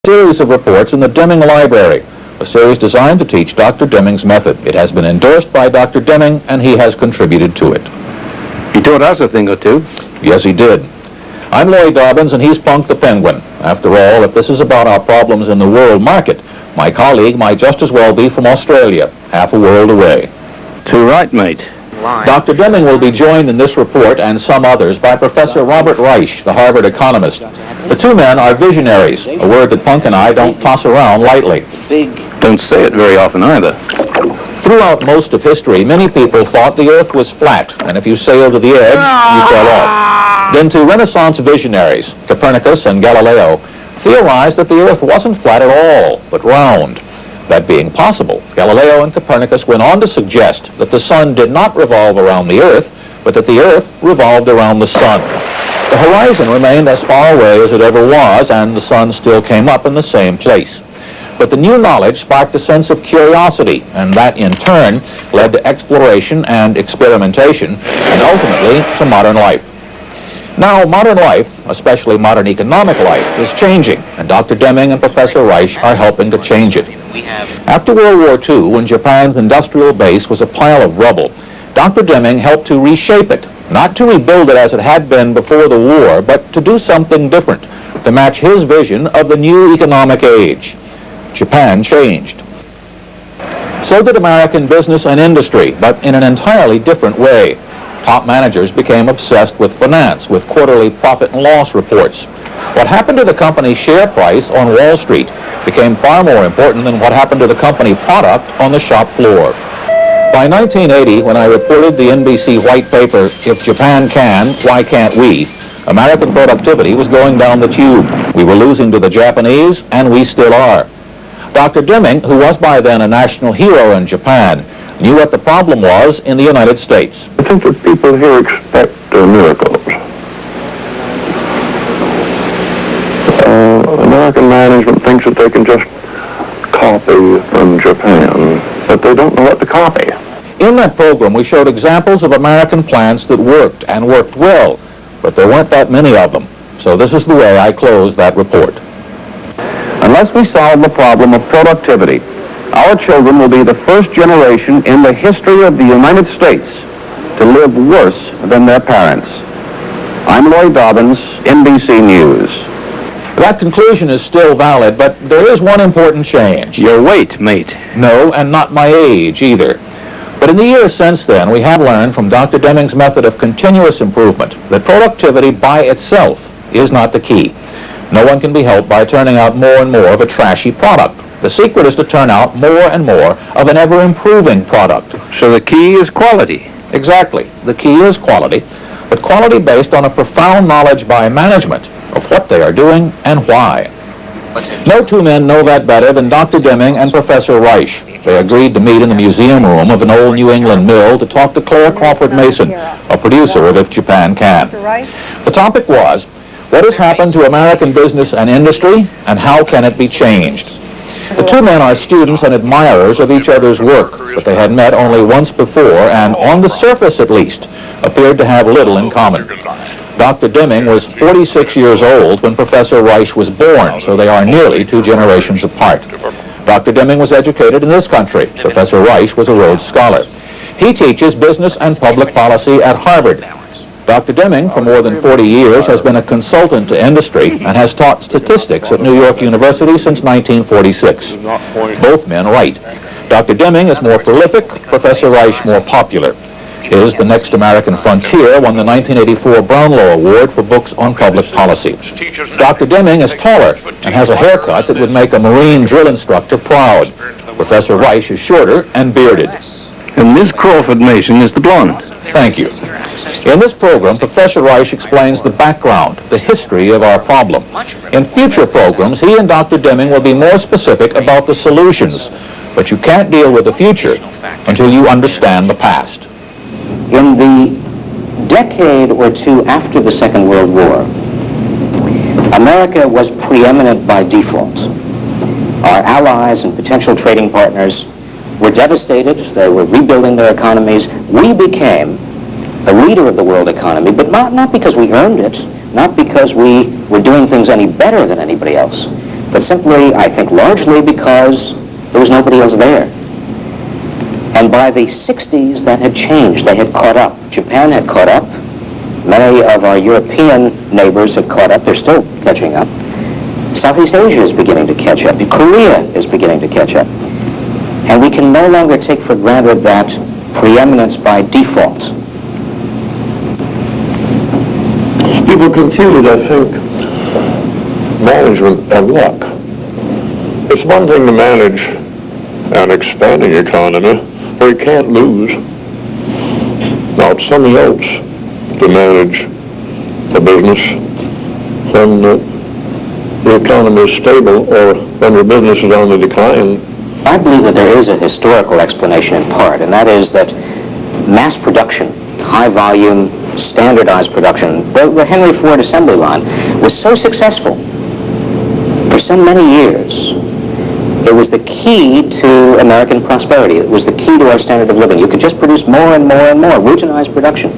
series of reports in the Deming Library, a series designed to teach Dr. Deming's method. It has been endorsed by Dr. Deming, and he has contributed to it. He taught us a thing or two. Yes, he did. I'm Lloyd Dobbins, and he's Punk the Penguin. After all, if this is about our problems in the world market, my colleague might just as well be from Australia, half a world away. Too right, mate. Dr. Deming will be joined in this report and some others by Professor Robert Reich, the Harvard economist. The two men are visionaries, a word that Punk and I don't toss around lightly. Don't say it very often either. Throughout most of history, many people thought the Earth was flat, and if you sailed to the edge, you fell off. Then two Renaissance visionaries, Copernicus and Galileo, theorized that the Earth wasn't flat at all, but round. That being possible, Galileo and Copernicus went on to suggest that the sun did not revolve around the Earth, but that the Earth revolved around the sun. The horizon remained as far away as it ever was, and the sun still came up in the same place. But the new knowledge sparked a sense of curiosity, and that in turn led to exploration and experimentation, and ultimately to modern life. Now, modern life, especially modern economic life, is changing, and Dr. Deming and Professor Reich are helping to change it. After World War II, when Japan's industrial base was a pile of rubble, Dr. Deming helped to reshape it, not to rebuild it as it had been before the war, but to do something different, to match his vision of the new economic age. Japan changed. So did American business and industry, but in an entirely different way. Top managers became obsessed with finance, with quarterly profit and loss reports. What happened to the company's share price on Wall Street became far more important than what happened to the company product on the shop floor. By 1980, when I reported the NBC white paper, "If Japan can, why can't we?" American productivity was going down the tube. We were losing to the Japanese, and we still are. Dr. Deming, who was by then a national hero in Japan, knew what the problem was in the United States. I think that people here expect miracles. American management thinks that they can just copy from Japan, but they don't know what to copy. In that program, we showed examples of American plants that worked, and worked well, but there weren't that many of them. So this is the way I close that report. Unless we solve the problem of productivity, our children will be the first generation in the history of the United States to live worse than their parents. I'm Lloyd Dobbins, NBC News. That conclusion is still valid, but there is one important change. Your weight, mate. No, and not my age either. But in the years since then, we have learned from Dr. Deming's method of continuous improvement that productivity by itself is not the key. No one can be helped by turning out more and more of a trashy product. The secret is to turn out more and more of an ever-improving product. So the key is quality. Exactly. The key is quality, but quality based on a profound knowledge by management of what they are doing and why. No two men know that better than Dr. Deming and Professor Reich. They agreed to meet in the museum room of an old New England mill to talk to Claire Crawford Mason, a producer of If Japan Can. The topic was, what has happened to American business and industry, and how can it be changed? The two men are students and admirers of each other's work, but they had met only once before, and on the surface at least, appeared to have little in common. Dr. Deming was 46 years old when Professor Reich was born, so they are nearly two generations apart. Dr. Deming was educated in this country. Professor Reich was a Rhodes Scholar. He teaches business and public policy at Harvard. Dr. Deming, for more than 40 years, has been a consultant to industry and has taught statistics at New York University since 1946. Both men write. Dr. Deming is more prolific, Professor Reich more popular. His The Next American Frontier won the 1984 Brownlow Award for books on public policy. Dr. Deming is taller and has a haircut that would make a Marine drill instructor proud. Professor Reich is shorter and bearded. And Miss Crawford Mason is the blonde. Thank you. In this program, Professor Reich explains the background, the history of our problem. In future programs, he and Dr. Deming will be more specific about the solutions, but you can't deal with the future until you understand the past. In the decade or two after the Second World War, America was preeminent by default. Our allies and potential trading partners were devastated. They were rebuilding their economies. We became the leader of the world economy, but not because we earned it, not because we were doing things any better than anybody else, but simply, I think, largely because there was nobody else there. And by the 60s, that had changed. They had caught up. Japan had caught up. Many of our European neighbors had caught up. They're still catching up. Southeast Asia is beginning to catch up. Korea is beginning to catch up. And we can no longer take for granted that preeminence by default. People confuse, I think, management and luck. It's one thing to manage an expanding economy where you can't lose. Now it's something else to manage a business when the economy is stable or when your business is on the decline. I believe that there is a historical explanation in part, and that is that mass production, high volume, standardized production, the Henry Ford assembly line was so successful for so many years. It was the key to American prosperity. It was the key to our standard of living. You could just produce more and more and more, routinized production.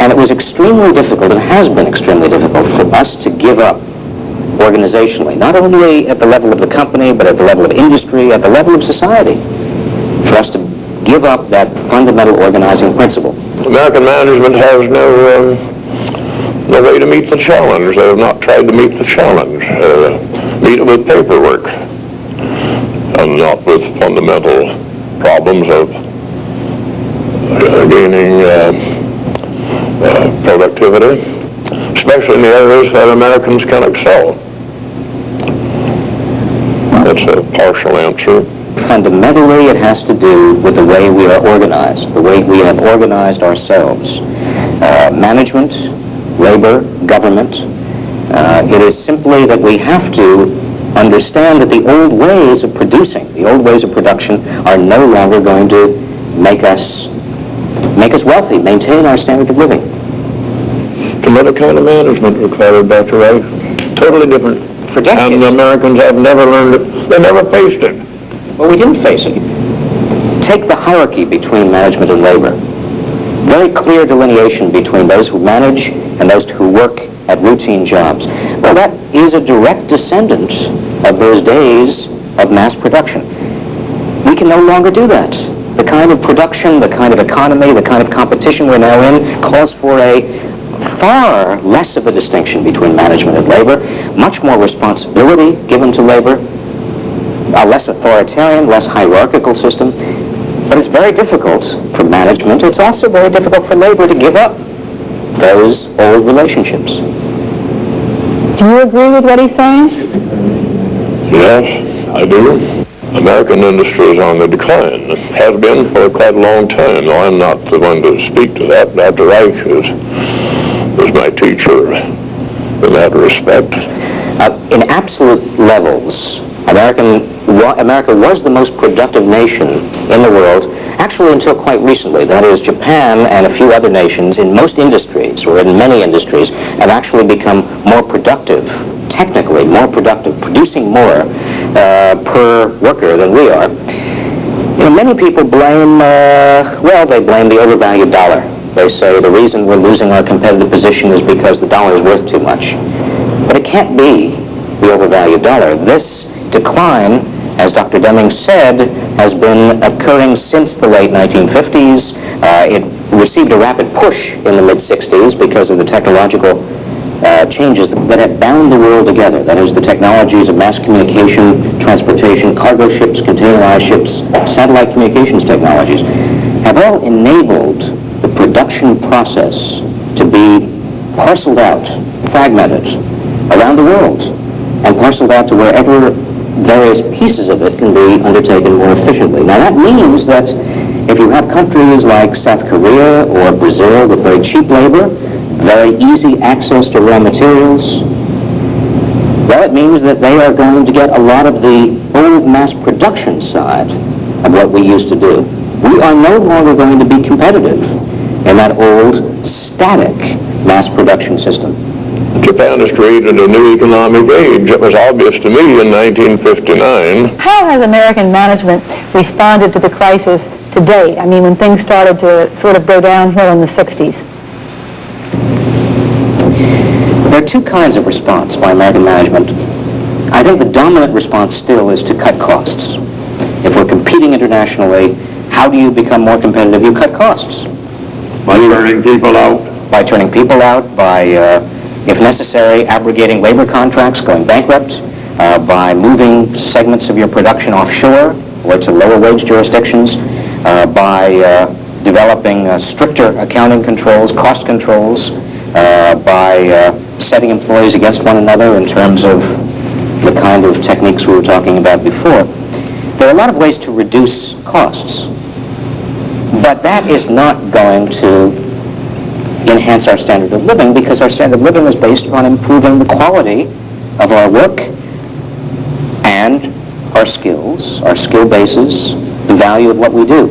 And it was extremely difficult, and has been extremely difficult, for us to give up organizationally, not only at the level of the company, but at the level of industry, at the level of society, for us to give up that fundamental organizing principle. American management has no way to meet the challenge. They have not tried to meet the challenge. Meet it with paperwork, and not with fundamental problems of gaining productivity, especially in the areas that Americans can excel. That's a partial answer. Fundamentally, it has to do with the way we are organized, the way we have organized ourselves. Management, labor, government. It is simply that we have to understand that the old ways of producing, the old ways of production, are no longer going to make us wealthy, maintain our standard of living. Another kind of management required, Dr. Wright. Totally different. For decades. And the Americans have never learned it. They never faced it. Well, we didn't face it. Take the hierarchy between management and labor. Very clear delineation between those who manage and those who work at routine jobs. Well, that is a direct descendant of those days of mass production. We can no longer do that. The kind of production, the kind of economy, the kind of competition we're now in calls for a far less of a distinction between management and labor, much more responsibility given to labor, a less authoritarian, less hierarchical system. But it's very difficult for management. It's also very difficult for labor to give up those old relationships. Do you agree with what he's saying? Yes, I do. American industry is on the decline. It has been for quite a long time. Now, I'm not the one to speak to that. Dr. Reich is my teacher in that respect. In absolute levels, America was the most productive nation in the world, actually until quite recently. That is, Japan and a few other nations in most industries, or in many industries, have actually become more productive, technically more productive, producing more per worker than we are. You know, many people blame, they blame the overvalued dollar. They say the reason we're losing our competitive position is because the dollar is worth too much. But it can't be the overvalued dollar. This decline, as Dr. Deming said, has been occurring since the late 1950s. It received a rapid push in the mid-60s because of the technological changes that have bound the world together. That is, the technologies of mass communication, transportation, cargo ships, containerized ships, satellite communications technologies have all enabled the production process to be parceled out, fragmented around the world, and parceled out to wherever various pieces of it can be undertaken more efficiently. Now that means that if you have countries like South Korea or Brazil with very cheap labor, very easy access to raw materials, well, it means that they are going to get a lot of the old mass production side of what we used to do. We are no longer going to be competitive in that old, static mass production system. Japan has created a new economic age. It was obvious to me in 1959. How has American management responded to the crisis today? I mean, when things started to sort of go downhill in the 60s. There are two kinds of response by American management. I I think the dominant response still is to cut costs. If we're competing internationally, how do you become more competitive? You cut costs. By turning people out. By turning people out, by, if necessary, abrogating labor contracts, going bankrupt, by moving segments of your production offshore or to lower wage jurisdictions, by developing stricter accounting controls, cost controls, by setting employees against one another in terms of the kind of techniques we were talking about before. There are a lot of ways to reduce costs, but that is not going to enhance our standard of living, because our standard of living is based on improving the quality of our work and our skills, our skill bases, the value of what we do.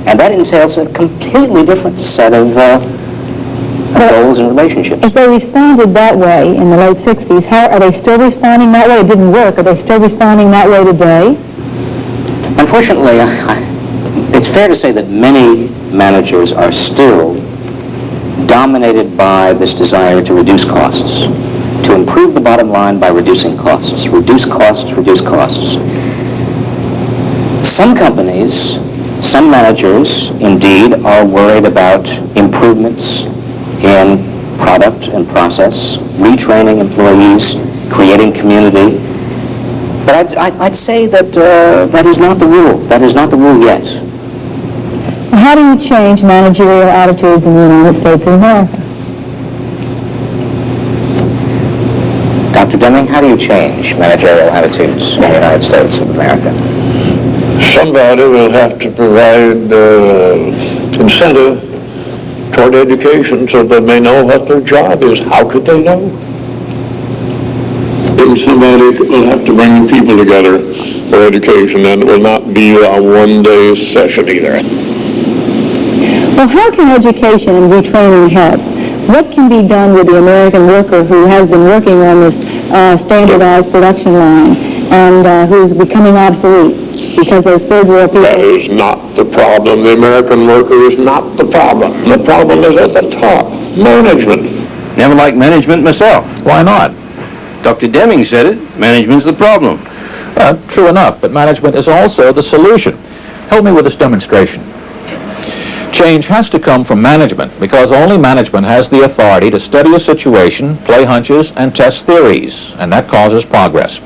And that entails a completely different set of goals and relationships. If they responded that way in the late 60s, how are they still responding that way? It didn't work. Are they still responding that way today? Unfortunately, it's fair to say that many managers are still dominated by this desire to reduce costs, to improve the bottom line by reducing costs. Reduce costs, reduce costs. Some companies, some managers, indeed, are worried about improvements in product and process, retraining employees, creating community. But I'd say that that is not the rule. That is not the rule yet. How do you change managerial attitudes in the United States of America? Dr. Deming, how do you change managerial attitudes in the United States of America? Somebody will have to provide incentive toward education so that they know what their job is. How could they know? And somebody will have to bring people together for education, and it will not be a one-day session either. Well, how can education and retraining help? What can be done with the American worker who has been working on this standardized production line and who's becoming obsolete because those third world people? That is not the problem. The American worker is not the problem. The problem is at the top. Management. Never liked management myself. Why not? Dr. Deming said it. Management's the problem. True enough, but management is also the solution. Help me with this demonstration. Change has to come from management, because only management has the authority to study a situation, play hunches, and test theories, and that causes progress.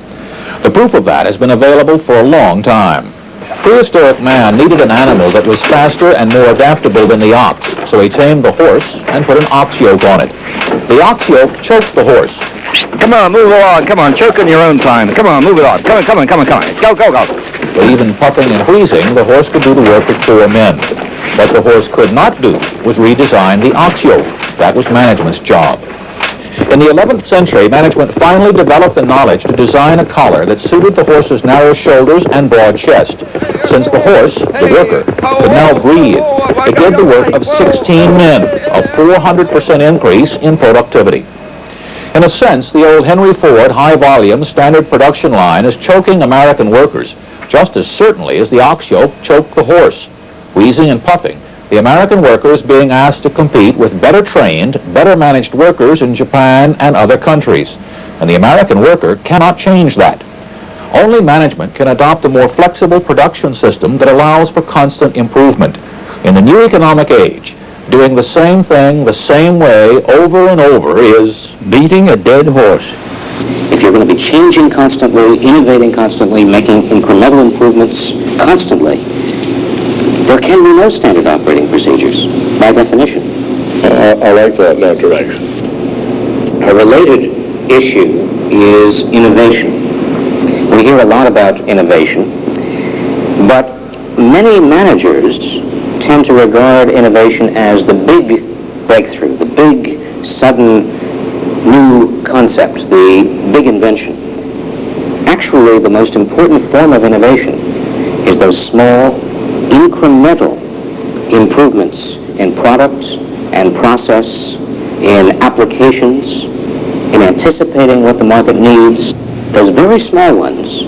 The proof of that has been available for a long time. Prehistoric man needed an animal that was faster and more adaptable than the ox, so he tamed the horse and put an ox yoke on it. The ox yoke choked the horse. Come on, move along. Come on, choke in your own time. Come on, move it on. Come on. Go. By even puffing and wheezing, the horse could do the work of 4 men. What the horse could not do was redesign the ox yoke. That was management's job. In the 11th century, management finally developed the knowledge to design a collar that suited the horse's narrow shoulders and broad chest. Since the horse, the worker, could now breathe, it did the work of 16 men, a 400% increase in productivity. In a sense, the old Henry Ford high-volume standard production line is choking American workers, just as certainly as the ox yoke choked the horse. Wheezing and puffing, the American worker is being asked to compete with better trained, better managed workers in Japan and other countries. And the American worker cannot change that. Only management can adopt a more flexible production system that allows for constant improvement. In the new economic age, doing the same thing the same way over and over is beating a dead horse. If you're going to be changing constantly, innovating constantly, making incremental improvements constantly, there can be no standard operating procedures, by definition. I like that, Dr. X. A related issue is innovation. We hear a lot about innovation, but many managers tend to regard innovation as the big breakthrough, the big, sudden, new concept, the big invention. Actually, the most important form of innovation is those small, incremental improvements in product and process, in applications, in anticipating what the market needs, those very small ones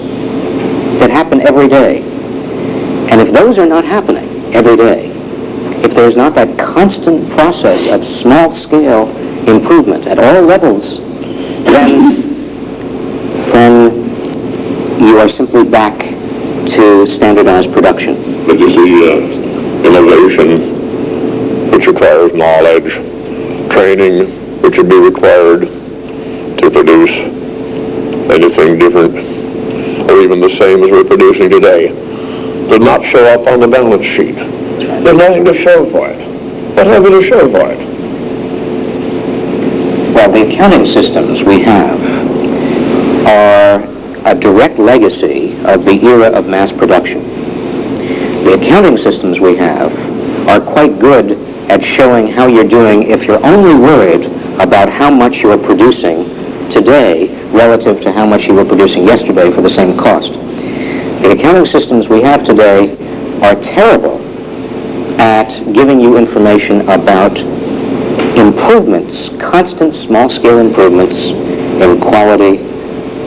that happen every day. And if those are not happening every day, if there's not that constant process of small-scale improvement at all levels, then you are simply back to standardized production. But you see, innovation, which requires knowledge, training, which would be required to produce anything different, or even the same as we're producing today, does not show up on the balance sheet. There's nothing to show for it. What have you to show for it? Well, the accounting systems we have are a direct legacy of the era of mass production. The accounting systems we have are quite good at showing how you're doing if you're only worried about how much you're producing today relative to how much you were producing yesterday for the same cost. The accounting systems we have today are terrible at giving you information about improvements, constant small-scale improvements in quality,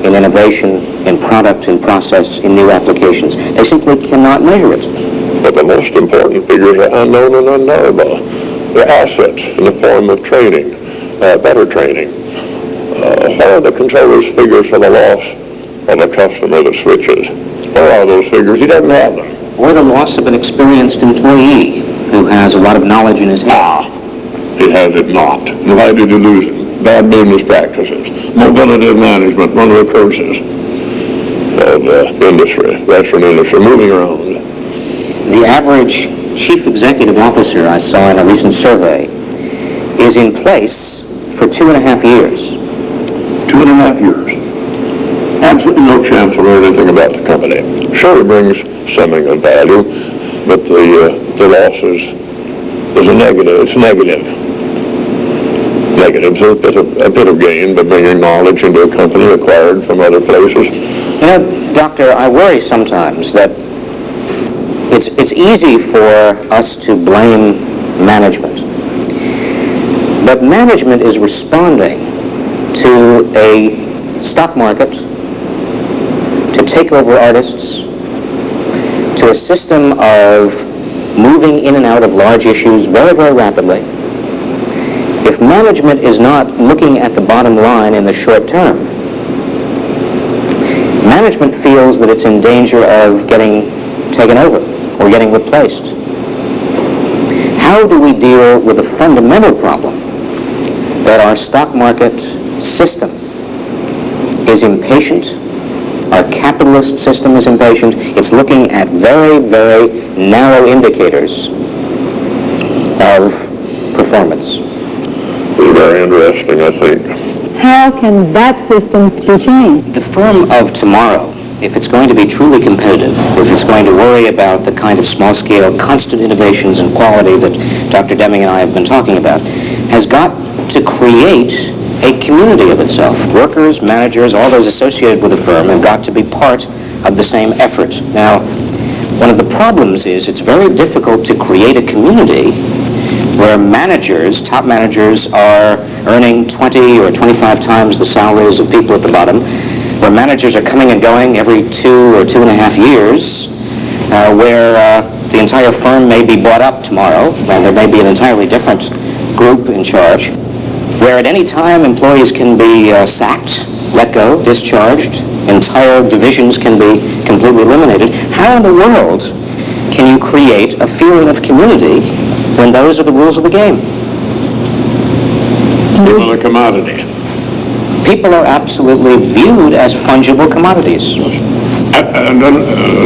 in innovation, in product, in process, in new applications. They simply cannot measure it. But the most important figures are unknown and unknowable. The assets in the form of training, better training. What are the controller's figures for the loss of a customer that switches? Where are those figures? He doesn't have them. Or the loss of an experienced employee who has a lot of knowledge in his head. He has it not. Why did you lose it? Bad business practices. Mobility management, one of the curses of industry, Western industry, moving around. The average chief executive officer I saw in a recent survey is in place for 2.5 years. 2.5 years. Absolutely no chance of learning anything about the company. Sure, it brings something of value, but the loss is a negative. It's negative. Negative. So it's a bit of gain, but bringing knowledge into a company acquired from other places. You know, Doctor, I worry sometimes that it's easy for us to blame management. But management is responding to a stock market, to takeover artists, to a system of moving in and out of large issues very, very rapidly. If management is not looking at the bottom line in the short term, management feels that it's in danger of getting taken over or getting replaced. How do we deal with the fundamental problem that our stock market system is impatient? Our capitalist system is impatient. It's looking at very, very narrow indicators of performance. It's very interesting, I think. How can that system be changed? The firm of tomorrow, if it's going to be truly competitive, if it's going to worry about the kind of small-scale, constant innovations and quality that Dr. Deming and I have been talking about, has got to create a community of itself. Workers, managers, all those associated with the firm have got to be part of the same effort. Now, one of the problems is it's very difficult to create a community where managers, top managers, are earning 20 or 25 times the salaries of people at the bottom, where managers are coming and going every 2 or 2.5 years, where the entire firm may be bought up tomorrow, and there may be an entirely different group in charge, where at any time employees can be sacked, let go, discharged, entire divisions can be completely eliminated. How in the world can you create a feeling of community when those are the rules of the game? People are a commodity. People are absolutely viewed as fungible commodities.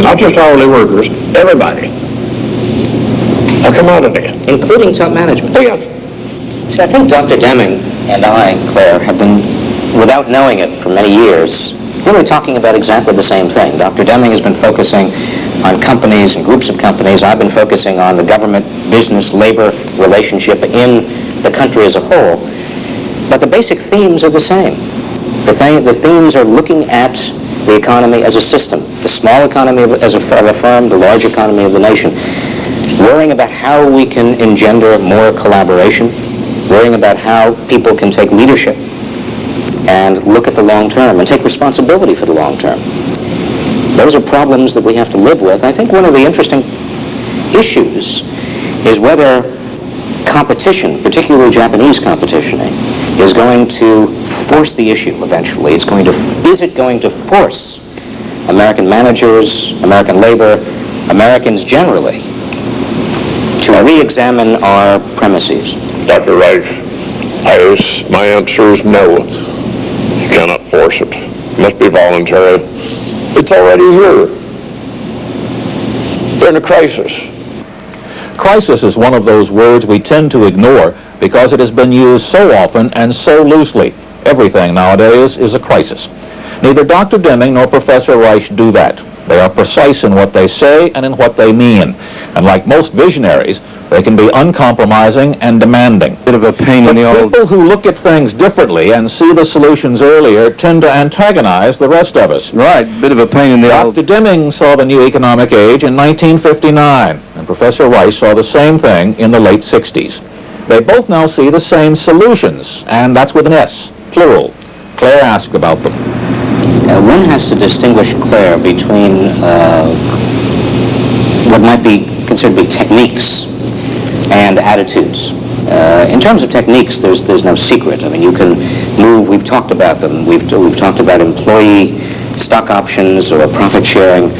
Not just hourly workers, everybody. A commodity. Including top management. Oh, yeah. See, I think Dr. Deming and I, Claire, have been, without knowing it for many years, really talking about exactly the same thing. Dr. Deming has been focusing on companies and groups of companies. I've been focusing on the government-business-labor relationship in the country as a whole. But the basic themes are the same. The themes are looking at the economy as a system, the small economy of a firm, the large economy of the nation, worrying about how we can engender more collaboration, worrying about how people can take leadership and look at the long term and take responsibility for the long term. Those are problems that we have to live with. I think one of the interesting issues is whether competition, particularly Japanese competition, is going to force the issue eventually. Is it going to force American managers, American labor, Americans generally, to re-examine our premises? Dr. Rice, my answer is no. You cannot force it. It must be voluntary. It's already here. We're in a crisis. Crisis is one of those words we tend to ignore because it has been used so often and so loosely. Everything nowadays is a crisis. Neither Dr. Deming nor Professor Reich do that. They are precise in what they say and in what they mean. And like most visionaries, they can be uncompromising and demanding. Bit of a pain in the old... People who look at things differently and see the solutions earlier tend to antagonize the rest of us. Right, bit of a pain in the old... Dr. Deming saw the new economic age in 1959, and Professor Rice saw the same thing in the late 60s. They both now see the same solutions, and that's with an S, plural. Claire asked about them. One has to distinguish, Claire, between what might be considered to be techniques and attitudes. In terms of techniques, there's no secret. I mean, you can move. We've talked about them. We've talked about employee stock options or profit sharing.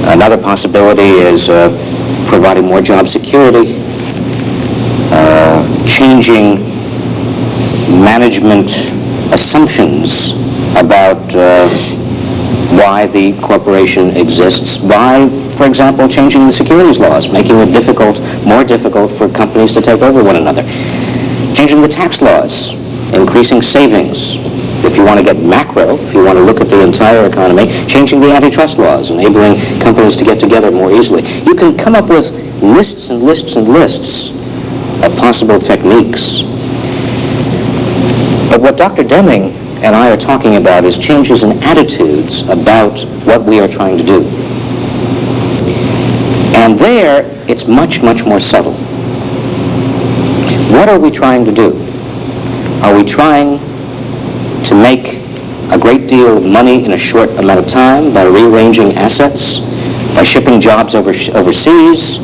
Another possibility is providing more job security, changing management assumptions about why the corporation exists by, for example, changing the securities laws, making it more difficult for companies to take over one another. Changing the tax laws, increasing savings. If you want to get macro, if you want to look at the entire economy, changing the antitrust laws, enabling companies to get together more easily. You can come up with lists and lists and lists of possible techniques. But what Dr. Deming and I are talking about is changes in attitudes about what we are trying to do. And there, it's much, much more subtle. What are we trying to do? Are we trying to make a great deal of money in a short amount of time by rearranging assets, by shipping jobs overseas,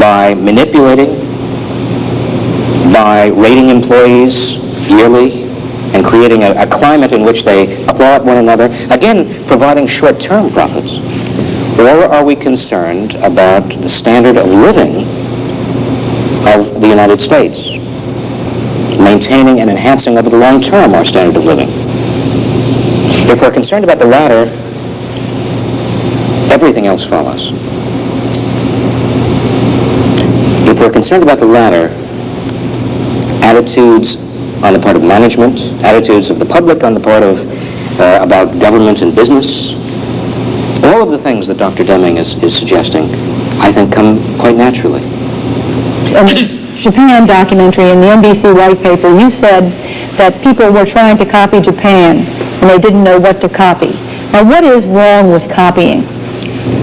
by manipulating, by rating employees yearly, and creating a climate in which they applaud one another, again, providing short-term profits? Or are we concerned about the standard of living of the United States, maintaining and enhancing over the long term our standard of living? If we're concerned about the latter, everything else follows. If we're concerned about the latter, attitudes on the part of management, attitudes of the public on the part of about government and business, all of the things that Dr. Deming is suggesting, I think, come quite naturally. In the Japan documentary, in the NBC white paper, you said that people were trying to copy Japan and they didn't know what to copy. Now, what is wrong with copying?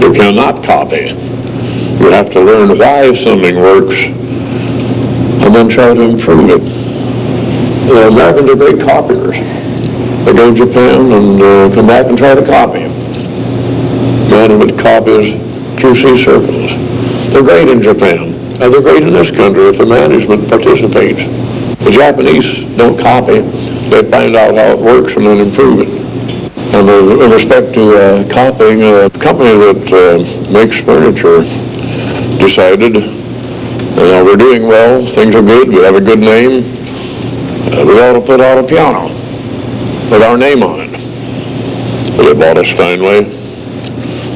You cannot copy. You have to learn why something works and then try to improve it. The Americans are great copiers. They go to Japan and come back and try to copy. Management copies QC circles. They're great in Japan. And they're great in this country if the management participates. The Japanese don't copy. They find out how it works and then improve it. And with respect to copying, a company that makes furniture decided, we're doing well, things are good, we have a good name, we ought to put out a piano with our name on it. So they bought a Steinway.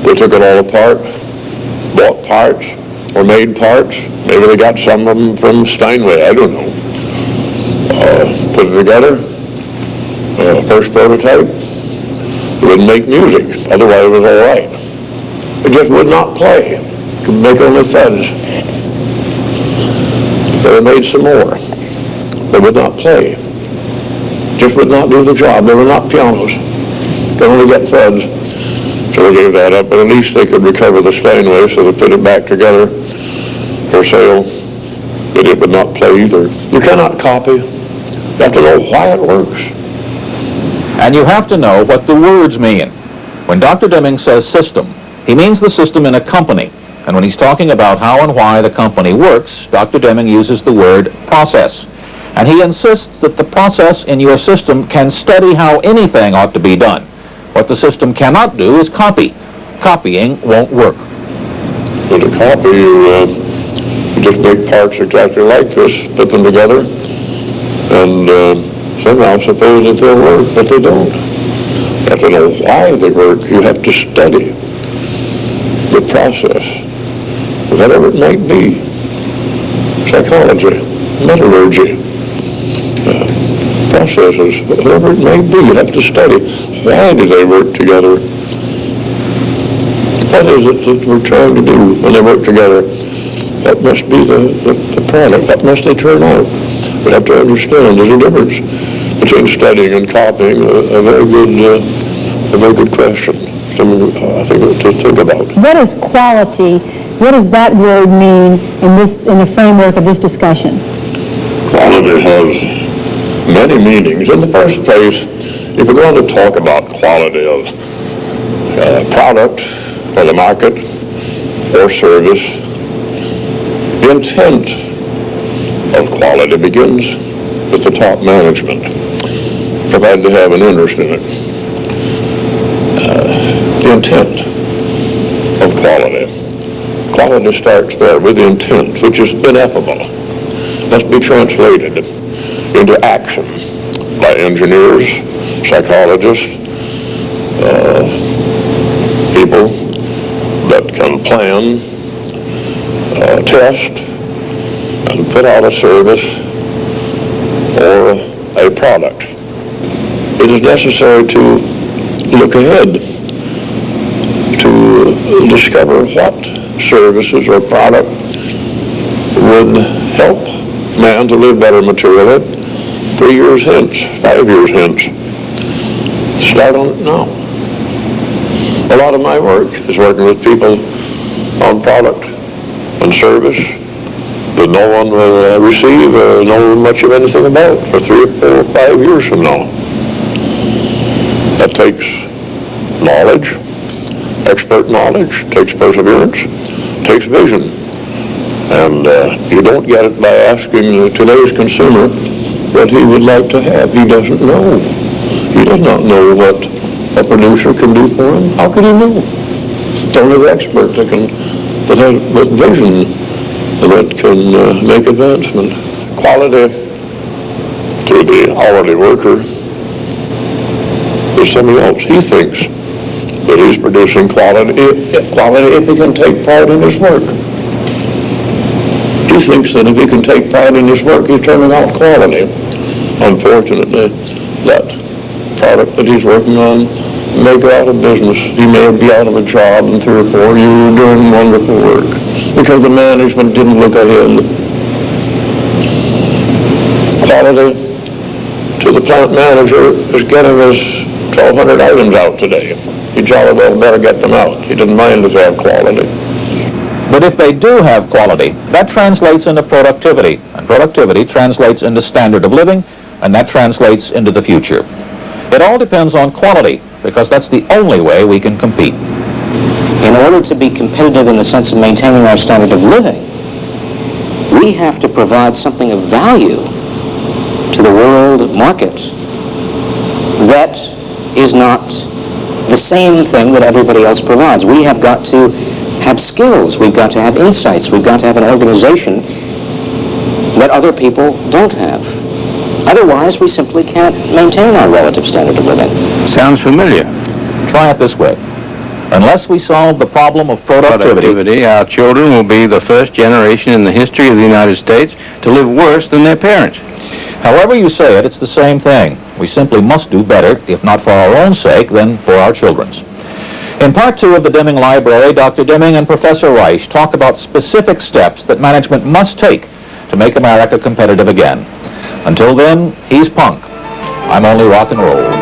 They took it all apart, bought parts, or made parts. Maybe they got some of them from Steinway, I don't know. Put it together, first prototype. It wouldn't make music, otherwise it was all right. It just would not play. It could make only thuds. So they made some more. They would not play. Just would not do the job. They were not pianos. They only get thuds. So they gave that up, but at least they could recover the Steinway, so they put it back together for sale. But it would not play either. You cannot copy. You have to know why it works. And you have to know what the words mean. When Dr. Deming says system, he means the system in a company. And when he's talking about how and why the company works, Dr. Deming uses the word process. And he insists that the process in your system can study how anything ought to be done. What the system cannot do is copy. Copying won't work. With a copy, you just make parts exactly like this, put them together, and somehow suppose that they'll work, but they don't. You have to know why they work. You have to study the process, whatever it might be. Psychology, metallurgy, processes, whatever it may be, you have to study. Why do they work together? What is it that we're trying to do when they work together? What must be the product? What must they turn out? We have to understand there's a difference between studying and copying. A very good question. Something I think to think about. What is quality? What does that word mean in the framework of this discussion? Quality has many meanings. In the first place, if we're going to talk about quality of product or the market or service, the intent of quality begins with the top management, provided they have an interest in it. The intent of quality. Quality starts there with the intent, which is ineffable. Must be translated into action by engineers, psychologists, people that can plan, test, and put out a service or a product. It is necessary to look ahead to discover what services or product would help man to live better materially 3 years hence, 5 years hence. Start on it now. A lot of my work is working with people on product and service that no one will receive or know much of anything about for 3 or 4 or 5 years from now. That takes knowledge, expert knowledge, takes perseverance, takes vision. And you don't get it by asking today's consumer what he would like to have. He doesn't know. He does not know what a producer can do for him. How can he know? It's only the expert that has with vision that can make advancement. Quality to the hourly worker is something else. He thinks that he's producing quality if he can take part in his work. He thinks that if he can take part in his work, he's turning out quality. Unfortunately, that product that he's working on may go out of business. He may be out of a job in 3 or 4 years doing wonderful work because the management didn't look ahead. Quality to the plant manager is getting his 1,200 items out today. He jolly well better get them out. He didn't mind if they have quality. But if they do have quality, that translates into productivity, and productivity translates into standard of living, and that translates into the future. It all depends on quality, because that's the only way we can compete. In order to be competitive in the sense of maintaining our standard of living, we have to provide something of value to the world market that is not the same thing that everybody else provides. We have got to have skills, we've got to have insights, we've got to have an organization that other people don't have. Otherwise, we simply can't maintain our relative standard of living. Sounds familiar. Try it this way. Unless we solve the problem of productivity, our children will be the first generation in the history of the United States to live worse than their parents. however you say it, it's the same thing. We simply must do better, if not for our own sake, then for our children's. In Part 2 of the Deming Library, Dr. Deming and Professor Reich talk about specific steps that management must take to make America competitive again. Until then, he's punk. I'm only rock and roll.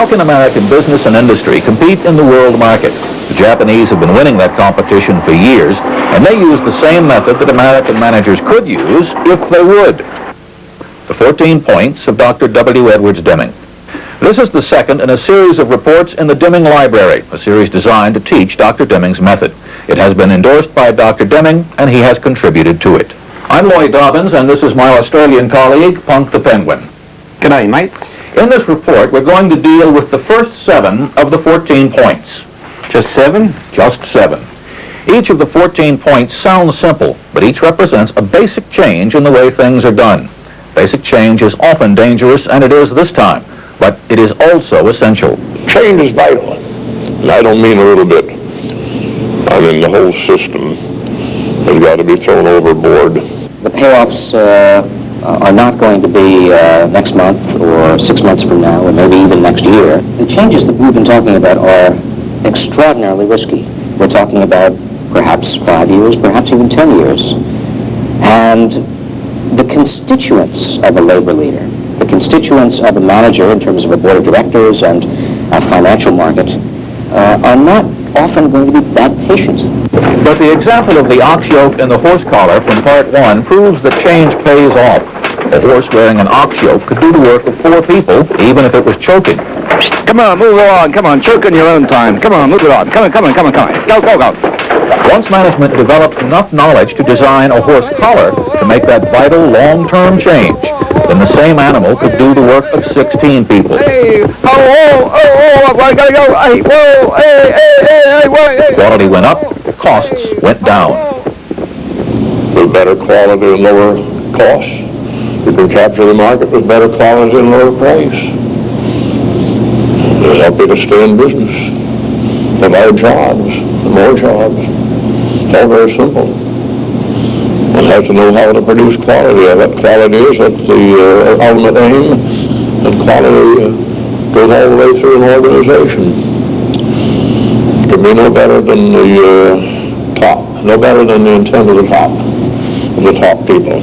How can American business and industry compete in the world market? The Japanese have been winning that competition for years, and they use the same method that American managers could use if they would. The 14 points of Dr. W. Edwards Deming. This is the second in a series of reports in the Deming Library, a series designed to teach Dr. Deming's method. It has been endorsed by Dr. Deming, and he has contributed to it. I'm Lloyd Dobbins, and this is my Australian colleague, Punk the Penguin. G'day, mate. In this report, we're going to deal with the first 7 of the 14 points. Just 7? Just 7. Each of the 14 points sounds simple, but each represents a basic change in the way things are done. Basic change is often dangerous, and it is this time, but it is also essential. Change is vital. And I don't mean a little bit. I mean the whole system has got to be thrown overboard. The payoffs are not going to be next month or 6 months from now or maybe even next year. The changes that we've been talking about are extraordinarily risky. We're talking about perhaps 5 years, perhaps even 10 years. And the constituents of a labor leader, the constituents of a manager in terms of a board of directors and a financial market are not often going to be that patient. But the example of the ox yoke and the horse collar from part 1 proves that change pays off. A horse wearing an ox yoke could do the work of 4 people, even if it was choking. Come on, move along. Come on, choke in your own time. Come on, move it on. Come on. Go. Once management developed enough knowledge to design a horse collar to make that vital long-term change, then the same animal could do the work of 16 people. Hey, I gotta go. Hey, whoa, hey. Quality went up, costs went down. With better quality and lower costs, you can capture the market with better quality and lower price. It'll help you to stay in business, provide jobs, more jobs. It's all very simple. One has to know how to produce quality. What quality is, that's the ultimate aim, and quality goes all the way through an organization. It can be no better than the top, no better than the intent of the top people.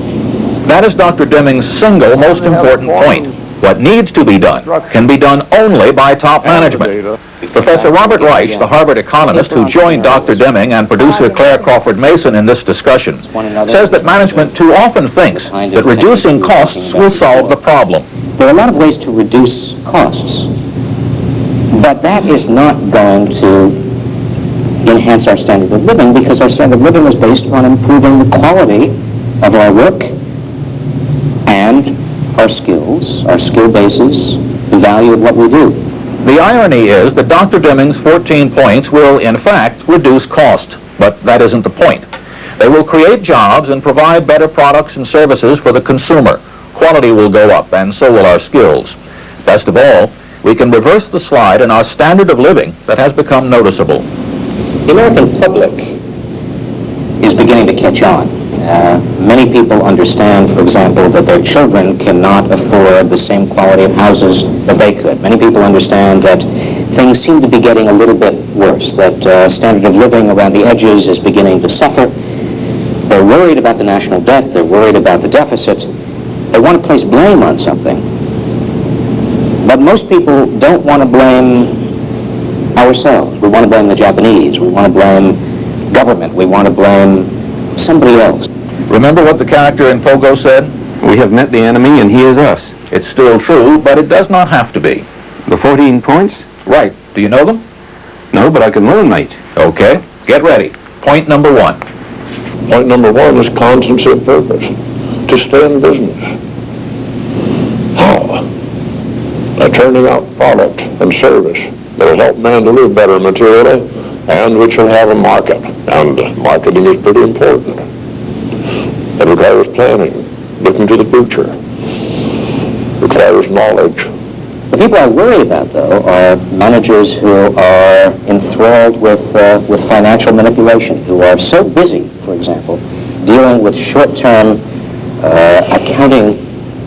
That is Dr. Deming's single most important point. What needs to be done can be done only by top management. Professor Robert Reich, the Harvard economist who joined Dr. Deming and producer Claire Crawford Mason in this discussion, says that management too often thinks that reducing costs will solve the problem. There are a lot of ways to reduce costs, but that is not going to enhance our standard of living, because our standard of living is based on improving the quality of our work and our skills, our skill bases, the value of what we do. The irony is that Dr. Deming's 14 points will, in fact, reduce cost, but that isn't the point. They will create jobs and provide better products and services for the consumer. Quality will go up, and so will our skills. Best of all, we can reverse the slide in our standard of living that has become noticeable. The American public is beginning to catch on. Many people understand, for example, that their children cannot afford the same quality of houses that they could. Many people understand that things seem to be getting a little bit worse, that standard of living around the edges is beginning to suffer. They're worried about the national debt. They're worried about the deficit. They want to place blame on something. But most people don't want to blame ourselves. We want to blame the Japanese. We want to blame government. We want to blame somebody else. Remember what the character in Pogo said? We have met the enemy and he is us. It's still true, but it does not have to be. The 14 points? Right. Do you know them? No, but I can learn, mate. Okay. Get ready. Point number 1. Point number 1 is constancy of purpose, to stay in business. How? By turning out product and service that will help man to live better materially, and which will have a market. And marketing is pretty important. It requires planning, looking to the future. It requires knowledge. The people I worry about, though, are managers who are enthralled with financial manipulation, who are so busy, for example, dealing with short-term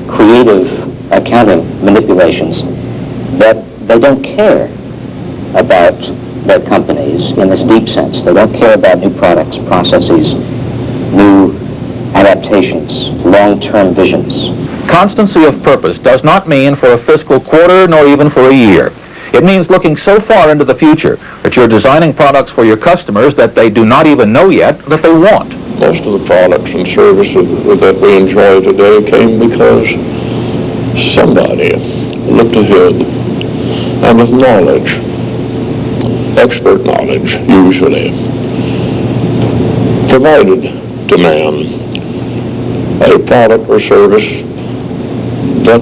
creative accounting manipulations, that they don't care about their companies in this deep sense. They don't care about new products, processes, new adaptations, long-term visions. Constancy of purpose does not mean for a fiscal quarter nor even for a year. It means looking so far into the future that you're designing products for your customers that they do not even know yet that they want. Most of the products and services that we enjoy today came because somebody looked ahead and with knowledge, expert knowledge usually, provided to man a product or service that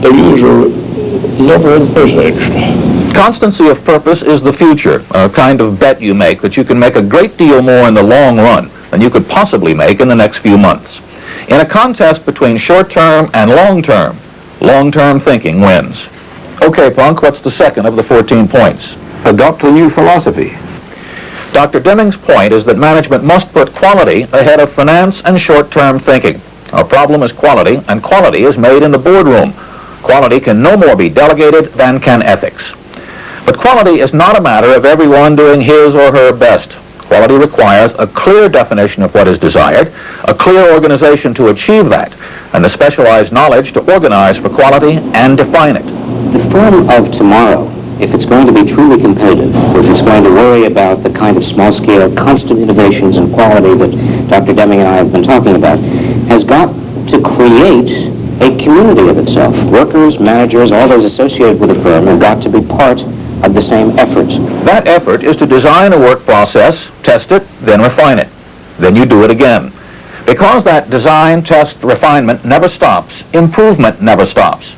the user never envisaged. Constancy of purpose is the future, a kind of bet you make that you can make a great deal more in the long run than you could possibly make in the next few months. In a contest between short-term and long-term thinking wins. Okay, Punk, what's the second of the 14 points? Adopt a new philosophy. Dr. Deming's point is that management must put quality ahead of finance and short-term thinking. Our problem is quality, and quality is made in the boardroom. Quality can no more be delegated than can ethics. But quality is not a matter of everyone doing his or her best. Quality requires a clear definition of what is desired, a clear organization to achieve that, and the specialized knowledge to organize for quality and define it. The firm of tomorrow, if it's going to be truly competitive, if it's going to worry about the kind of small-scale, constant innovations and quality that Dr. Deming and I have been talking about, has got to create a community of itself. Workers, managers, all those associated with the firm have got to be part of the same effort. That effort is to design a work process, test it, then refine it. Then you do it again. Because that design, test, refinement never stops, improvement never stops.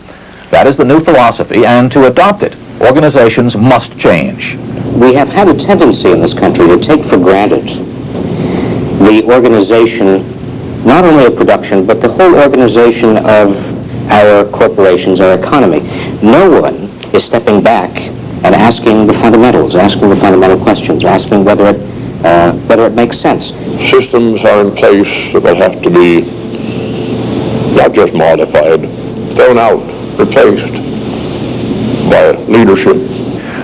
That is the new philosophy, and to adopt it, organizations must change. We have had a tendency in this country to take for granted the organization, not only of production, but the whole organization of our corporations, our economy. No one is stepping back and asking the fundamentals, asking the fundamental questions, asking whether it makes sense. Systems are in place that will have to be not just modified, thrown out, replaced by leadership.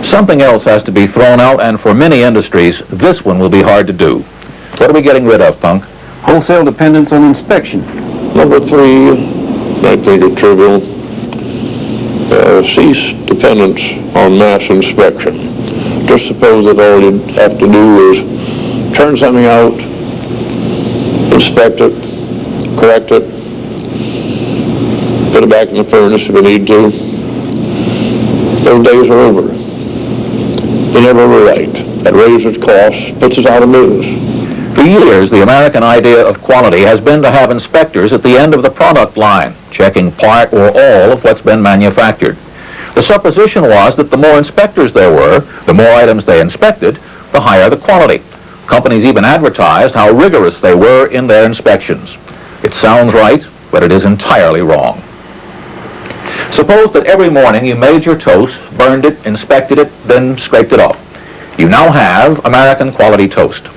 Something else has to be thrown out, and for many industries, this one will be hard to do. What are we getting rid of, Punk? Wholesale dependence on inspection. Number three, I think it's trivial, cease dependence on mass inspection. Just suppose that all you'd have to do is turn something out, inspect it, correct it, put it back in the furnace if you need to. Those days are over. You never were right. That raises costs, puts us out of business. For years, the American idea of quality has been to have inspectors at the end of the product line, checking part or all of what's been manufactured. The supposition was that the more inspectors there were, the more items they inspected, the higher the quality. Companies even advertised how rigorous they were in their inspections. It sounds right, but it is entirely wrong. Suppose that every morning you made your toast, burned it, inspected it, then scraped it off. You now have American quality toast.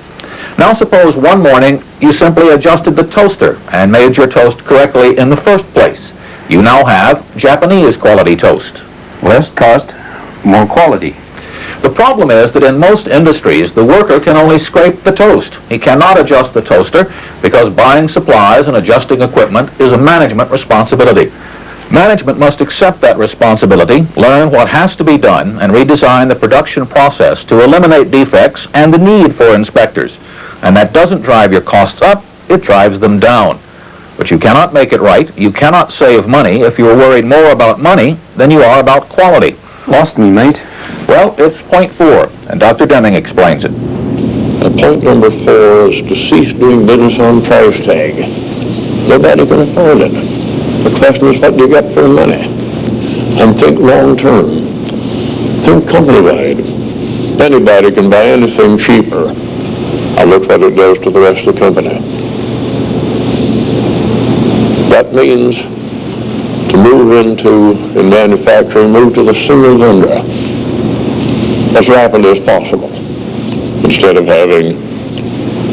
Now suppose one morning you simply adjusted the toaster and made your toast correctly in the first place. You now have Japanese quality toast. Less cost, more quality. The problem is that in most industries, the worker can only scrape the toast. He cannot adjust the toaster because buying supplies and adjusting equipment is a management responsibility. Management must accept that responsibility, learn what has to be done, and redesign the production process to eliminate defects and the need for inspectors. And that doesn't drive your costs up, it drives them down. But you cannot make it right, you cannot save money if you're worried more about money than you are about quality. Lost me, mate. Well, it's point 4, and Dr. Deming explains it. Point number 4 is to cease doing business on price tag. Nobody can afford it. The question is, what do you get for the money? And think long-term. Think company-wide. Anybody can buy anything cheaper. Now look what it does to the rest of the company. That means to move in manufacturing, move to the single vendor as rapidly as possible. Instead of having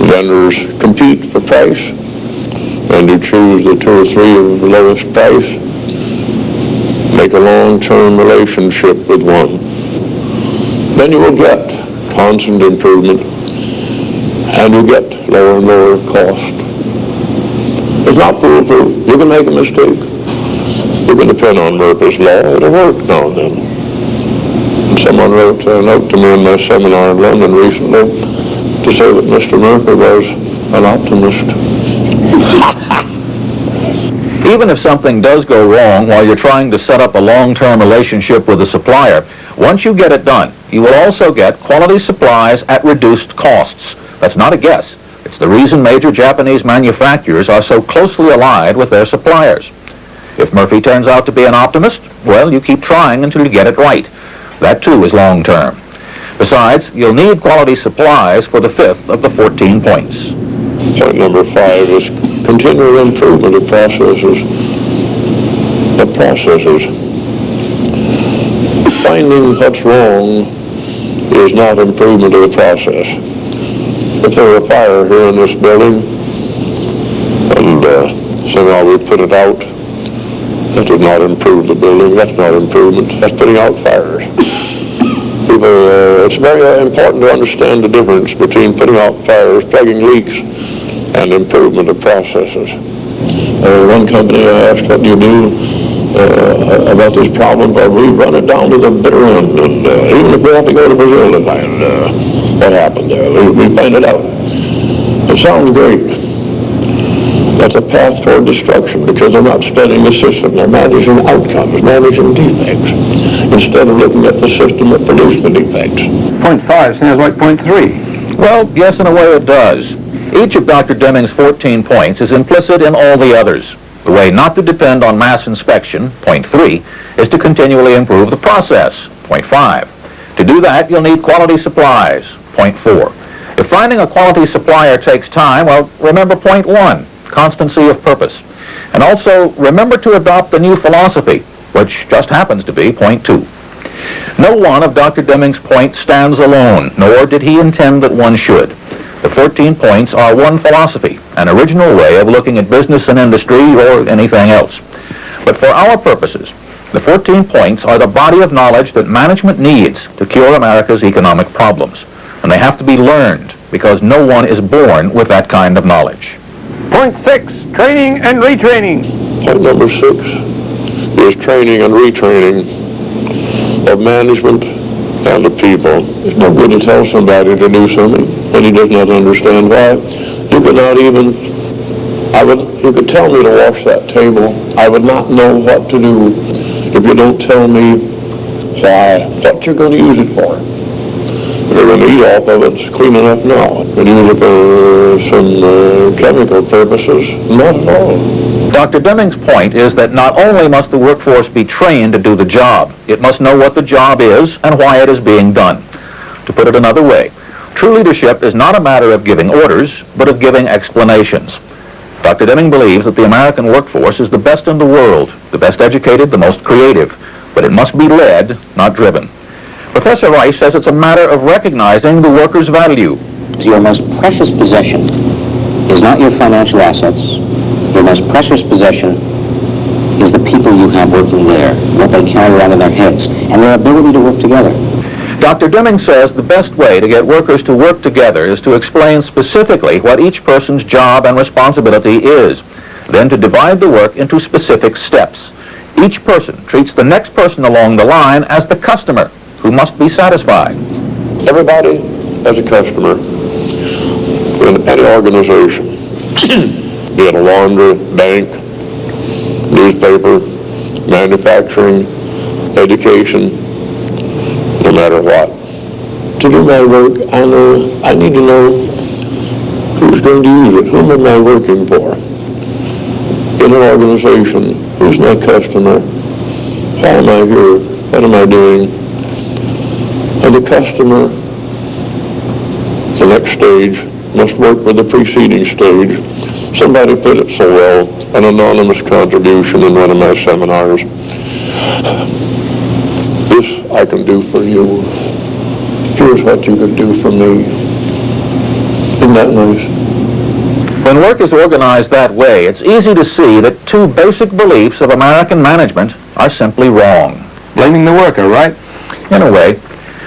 vendors compete for price, and you choose the 2 or 3 of the lowest price, make a long-term relationship with one. Then you will get constant improvement, and you get lower and lower cost. It's not foolproof. You can make a mistake. You can depend on Murphy's Law. It'll work now and then. And Someone wrote a note to me in my seminar in London recently to say that Mr. Merker was an optimist. Even if something does go wrong while you're trying to set up a long-term relationship with a supplier, once you get it done, you will also get quality supplies at reduced costs. That's not a guess. It's the reason major Japanese manufacturers are so closely allied with their suppliers. If Murphy turns out to be an optimist, well, you keep trying until you get it right. That, too, is long-term. Besides, you'll need quality supplies for the 5th of the 14 points. Point number 5 is continual improvement of processes. Finding what's wrong is not improvement of the process. If there were a fire here in this building, and somehow we put it out, that did not improve the building. That's not improvement. That's putting out fires. It's very important to understand the difference between putting out fires, plugging leaks, and improvement of processes. One company I asked, what do you do about this problem? But we run it down to the bitter end, and even if we have to go to Brazil to find what happened there, we find it out. It sounds great. That's a path toward destruction because they're not studying the system. They're managing outcomes, managing defects, instead of looking at the system that produced the defects. Point 5 sounds like point 3. Well, yes, in a way it does. Each of Dr. Deming's 14 points is implicit in all the others. The way not to depend on mass inspection, point 3, is to continually improve the process, point 5. To do that, you'll need quality supplies, point 4. If finding a quality supplier takes time, well, remember point 1, constancy of purpose. And also, remember to adopt the new philosophy, which just happens to be point 2. No one of Dr. Deming's points stands alone, nor did he intend that one should. The 14 points are one philosophy, an original way of looking at business and industry or anything else. But for our purposes, the 14 points are the body of knowledge that management needs to cure America's economic problems. And they have to be learned because no one is born with that kind of knowledge. Point 6, training and retraining. Point number 6 is training and retraining of management and the people. It's no good to tell somebody to do something when he does not understand why. You could not even, you could tell me to wash that table. I would not know what to do if you don't tell me why, what you're going to use it for. You're going to eat off of it, it's clean enough now. You're going to use it for some chemical purposes, not at all. Dr. Deming's point is that not only must the workforce be trained to do the job, it must know what the job is and why it is being done. To put it another way, true leadership is not a matter of giving orders, but of giving explanations. Dr. Deming believes that the American workforce is the best in the world, the best educated, the most creative, but it must be led, not driven. Professor Rice says it's a matter of recognizing the worker's value. Your most precious possession is not your financial assets. Your most precious possession is the people you have working there, what they carry around in their heads, and their ability to work together. Dr. Deming says the best way to get workers to work together is to explain specifically what each person's job and responsibility is, then to divide the work into specific steps. Each person treats the next person along the line as the customer, who must be satisfied. Everybody as a customer in any organization, be it a laundry, bank, newspaper, manufacturing, education, no matter what. To do my work, I need to know who's going to use it, whom am I working for. In an organization, who's my customer, why am I here, what am I doing? And the customer, the next stage, must work with the preceding stage. Somebody put it so well, an anonymous contribution in one of my seminars. This I can do for you. Here's what you could do for me. Isn't that nice? When work is organized that way, it's easy to see that two basic beliefs of American management are simply wrong. Blaming the worker, right? In a way.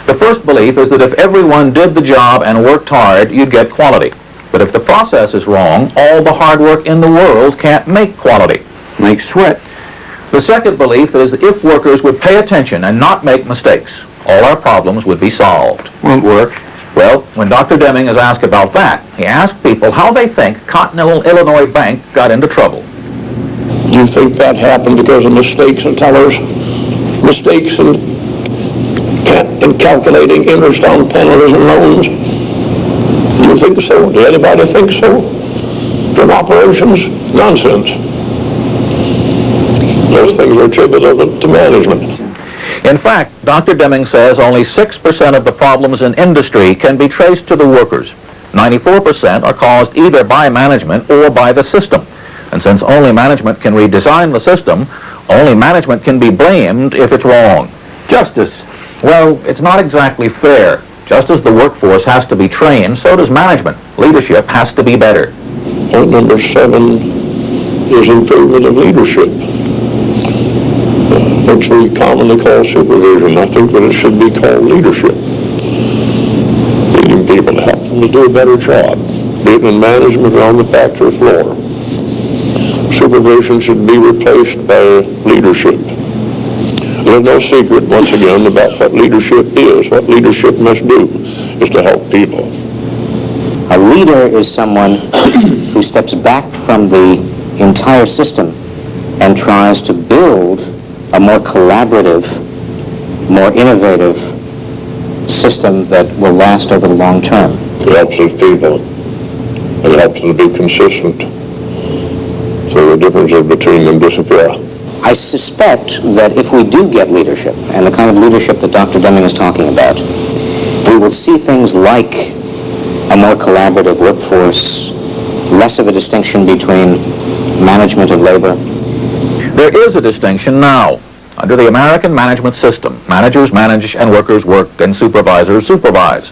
The first belief is that if everyone did the job and worked hard, you'd get quality. But if the process is wrong, all the hard work in the world can't make quality. Make sweat. The second belief is that if workers would pay attention and not make mistakes, all our problems would be solved. Won't work. Well, when Dr. Deming is asked about that, he asked people how they think Continental Illinois Bank got into trouble. Do you think that happened because of mistakes in tellers? Mistakes in calculating interest on penalties and loans? Do you think so? Does anybody think so? From operations? Nonsense. Those things are attributable to management. In fact, Dr. Deming says only 6% of the problems in industry can be traced to the workers. 94% are caused either by management or by the system. And since only management can redesign the system, only management can be blamed if it's wrong. Justice. Well, it's not exactly fair. Just as the workforce has to be trained, so does management. Leadership has to be better. Point number 7 is improvement of leadership, which we commonly call supervision. I think that it should be called leadership. Leading people to help them to do a better job, be it in management or on the factory floor. Supervision should be replaced by leadership. There's no secret, once again, about what leadership is. What leadership must do is to help people. A leader is someone who steps back from the entire system and tries to build a more collaborative, more innovative system that will last over the long term. It helps his people. It helps them to be consistent, so the differences between them disappear. I suspect that if we do get leadership, and the kind of leadership that Dr. Deming is talking about, we will see things like a more collaborative workforce, less of a distinction between management of labor. There is a distinction now. Under the American management system, managers manage and workers work and supervisors supervise.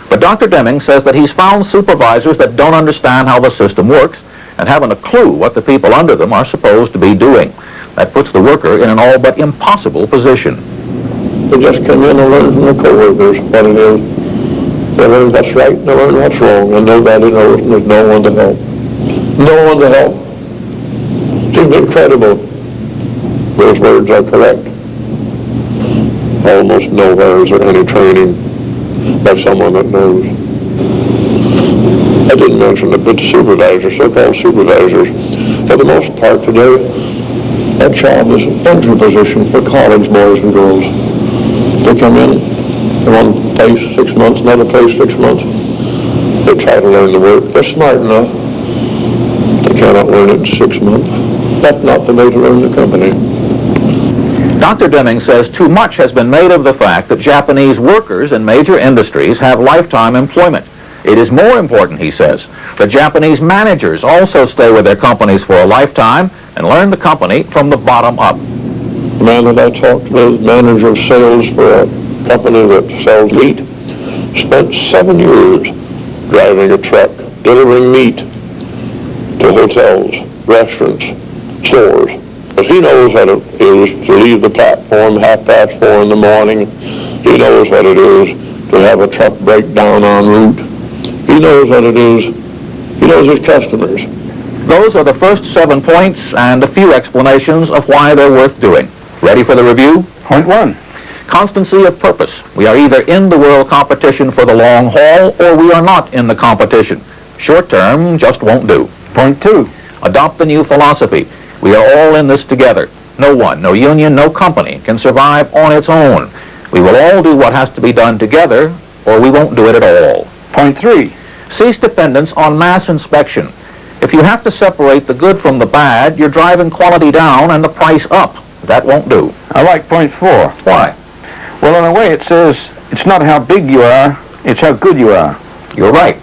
But Dr. Deming says that he's found supervisors that don't understand how the system works and haven't a clue what the people under them are supposed to be doing. That puts the worker in an all but impossible position. They just come in and learn from the co-workers what it is. They learn what's right and they learn what's wrong, and nobody knows, and there's no one to help. No one to help. Seems incredible. Those words are correct. Almost nowhere is there any training by someone that knows. I didn't mention it, but supervisors, so-called supervisors, for the most part today, that job is an entry position for college boys and girls. They come in, one place 6 months, another place 6 months. They try to learn the work. They're smart enough. They cannot learn it in 6 months. That's not the way to learn the company. Dr. Deming says too much has been made of the fact that Japanese workers in major industries have lifetime employment. It is more important, he says, that Japanese managers also stay with their companies for a lifetime and learn the company from the bottom up. The man that I talked with, manager of sales for a company that sells meat, spent 7 years driving a truck, delivering meat to hotels, restaurants, stores. Because he knows what it is to leave the platform 4:30 in the morning. He knows what it is to have a truck break down en route. He knows what it is. He knows his customers. Those are the first 7 points and a few explanations of why they're worth doing. Ready for the review? Point 1. Constancy of purpose. We are either in the world competition for the long haul or we are not in the competition. Short term just won't do. Point 2. Adopt the new philosophy. We are all in this together. No one, no union, no company can survive on its own. We will all do what has to be done together or we won't do it at all. Point 3. Cease dependence on mass inspection. If you have to separate the good from the bad, you're driving quality down and the price up. That won't do. I like point 4. Why? Well, in a way, it says it's not how big you are, it's how good you are. You're right.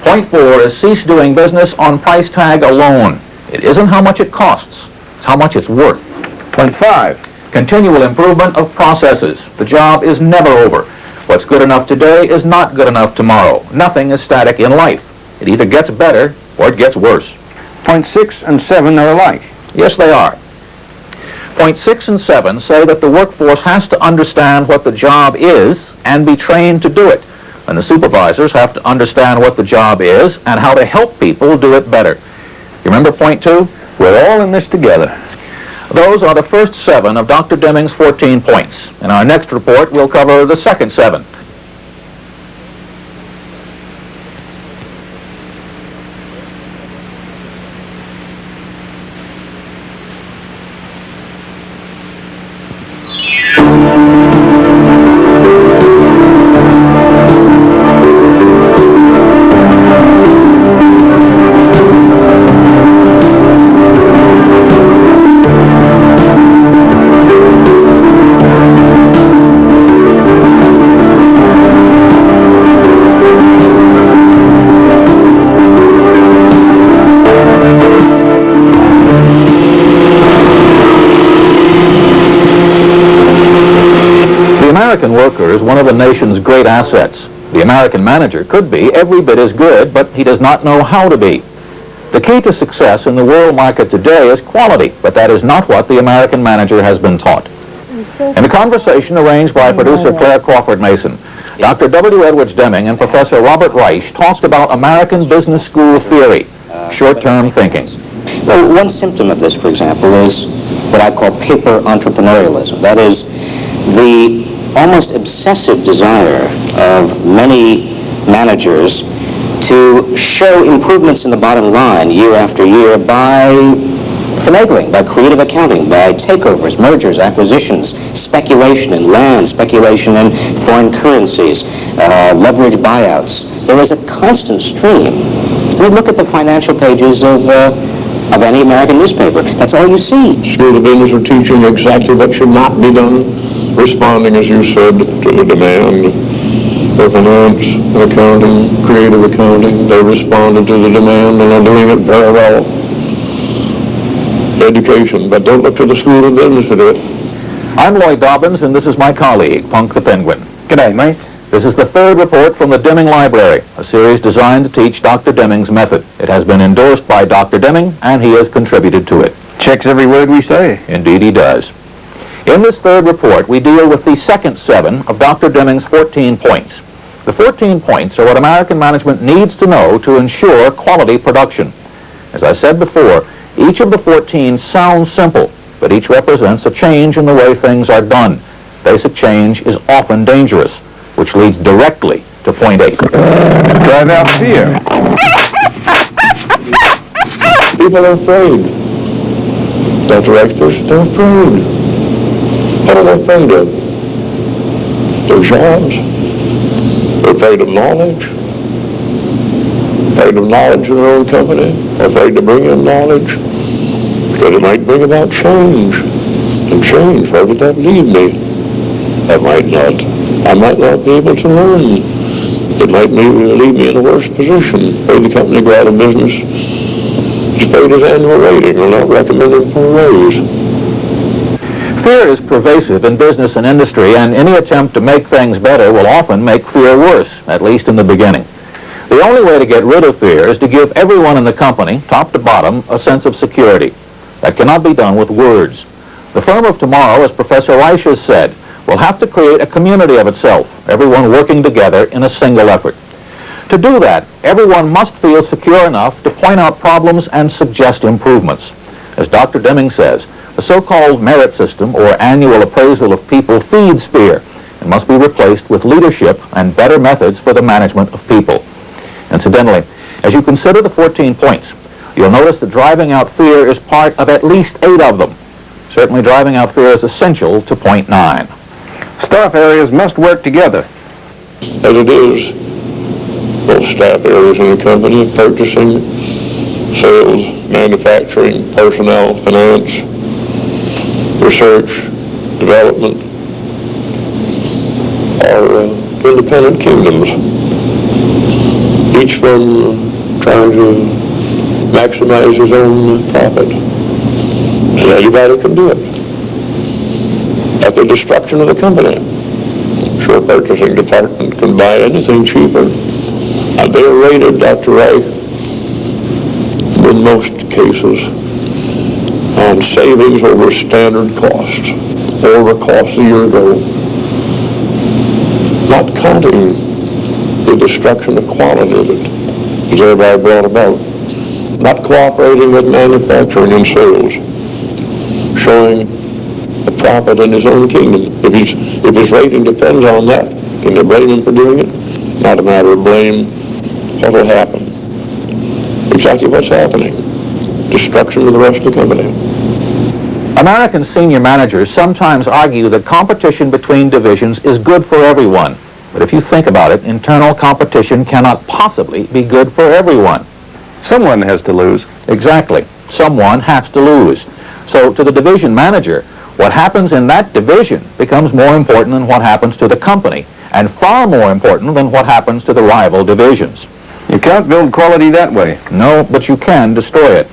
Point 4 is cease doing business on price tag alone. It isn't how much it costs, it's how much it's worth. Point 5. Continual improvement of processes. The job is never over. What's good enough today is not good enough tomorrow. Nothing is static in life. It either gets better or it gets worse. Point 6 and 7 are alike. Yes, they are. Point 6 and 7 say that the workforce has to understand what the job is and be trained to do it. And the supervisors have to understand what the job is and how to help people do it better. You remember point 2? We're all in this together. Those are the first 7 of Dr. Deming's 14 points. In our next report, we'll cover the second 7. The American worker is one of the nation's great assets. The American manager could be every bit as good, but he does not know how to be. The key to success in the world market today is quality, but that is not what the American manager has been taught. In a conversation arranged by producer Claire Crawford Mason, Dr. W. Edwards Deming and Professor Robert Reich talked about American business school theory, short-term thinking. Well, one symptom of this, for example, is what I call paper entrepreneurialism. That is, the almost obsessive desire of many managers to show improvements in the bottom line year after year by finagling, by creative accounting, by takeovers, mergers, acquisitions, speculation in land, speculation in foreign currencies, leverage buyouts. There is a constant stream. I mean, look at the financial pages of any American newspaper. That's all you see. School of Business are teaching exactly what should not be done, responding, as you said, to the demand of finance, accounting, creative accounting. They responded to the demand and are doing it very well. Education, but don't look to the School of Business to do it. I'm Lloyd Dobbins, and this is my colleague, Punk the Penguin. G'day, mate. This is the 3rd report from the Deming Library, a series designed to teach Dr. Deming's method. It has been endorsed by Dr. Deming, and he has contributed to it. Checks every word we say. Indeed he does. In this 3rd report, we deal with the second 7 of Dr. Deming's 14 points. The 14 points are what American management needs to know to ensure quality production. As I said before, each of the 14 sounds simple, but each represents a change in the way things are done. Basic change is often dangerous, which leads directly to point 8. Drive out fear. People are afraid. Dr. Reich, they're afraid. What are they afraid of? Their jobs. They're afraid of knowledge. Afraid of knowledge in their own company. Afraid to bring in knowledge. Because it might bring about change. And change, where would that lead me? I might not be able to learn. It might leave me in a worse position. Maybe the company go out of business. It's paid his annual rating. Will not recommend him for a raise. Fear is pervasive in business and industry, and any attempt to make things better will often make fear worse, at least in the beginning. The only way to get rid of fear is to give everyone in the company, top to bottom, a sense of security. That cannot be done with words. The firm of tomorrow, as Professor Reich has said, will have to create a community of itself, everyone working together in a single effort. To do that, everyone must feel secure enough to point out problems and suggest improvements. As Dr. Deming says, the so-called merit system, or annual appraisal of people, feeds fear and must be replaced with leadership and better methods for the management of people. Incidentally, as you consider the 14 points, you'll notice that driving out fear is part of at least 8 of them. Certainly driving out fear is essential to point 9. Staff areas must work together. As it is, both staff areas in the company, purchasing, sales, manufacturing, personnel, finance, research, development, are independent kingdoms, each one trying to maximize his own profit. And anybody can do it at the destruction of the company. Sure, purchasing department can buy anything cheaper. And they are rated, Dr. Reich, in most cases, on savings over standard cost, over cost a year ago, not counting the destruction of quality that is thereby brought about, not cooperating with manufacturing and sales, enjoying the profit in his own kingdom. If his rating depends on that, can they blame him for doing it? Not a matter of blame. What will happen? Exactly what's happening. Destruction of the rest of the company. American senior managers sometimes argue that competition between divisions is good for everyone. But if you think about it, internal competition cannot possibly be good for everyone. Someone has to lose. Exactly. Someone has to lose. So to the division manager, what happens in that division becomes more important than what happens to the company, and far more important than what happens to the rival divisions. You can't build quality that way. No, but you can destroy it.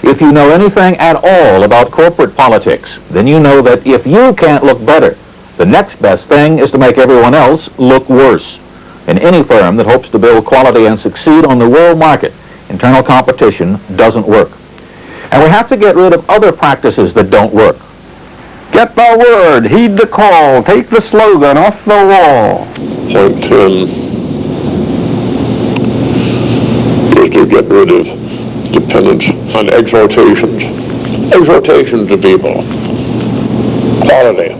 If you know anything at all about corporate politics, then you know that if you can't look better, the next best thing is to make everyone else look worse. In any firm that hopes to build quality and succeed on the world market, internal competition doesn't work. And we have to get rid of other practices that don't work. Get the word, heed the call, take the slogan off the wall. Point 10 is to get rid of dependence on exhortations. Exhortations to people. Quality.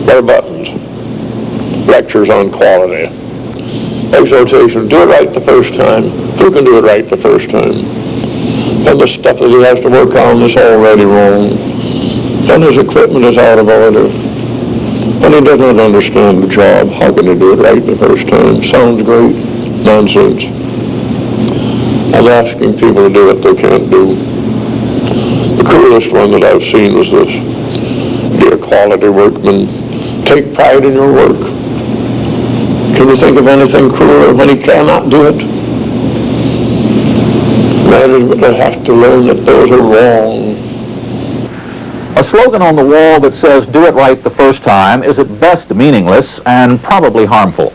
Wear buttons. Lectures on quality. Exhortations. Do it right the first time. Who can do it right the first time? And the stuff that he has to work on is already wrong. Then his equipment is out of order. And he does not understand the job. How can he do it right the first time? Sounds great. Nonsense. I'm asking people to do what they can't do. The coolest one that I've seen was this. Be a quality workman. Take pride in your work. Can you think of anything cooler when he cannot do it? Management will have to learn that those are wrong. A slogan on the wall that says, "Do it right the first time," is at best meaningless and probably harmful.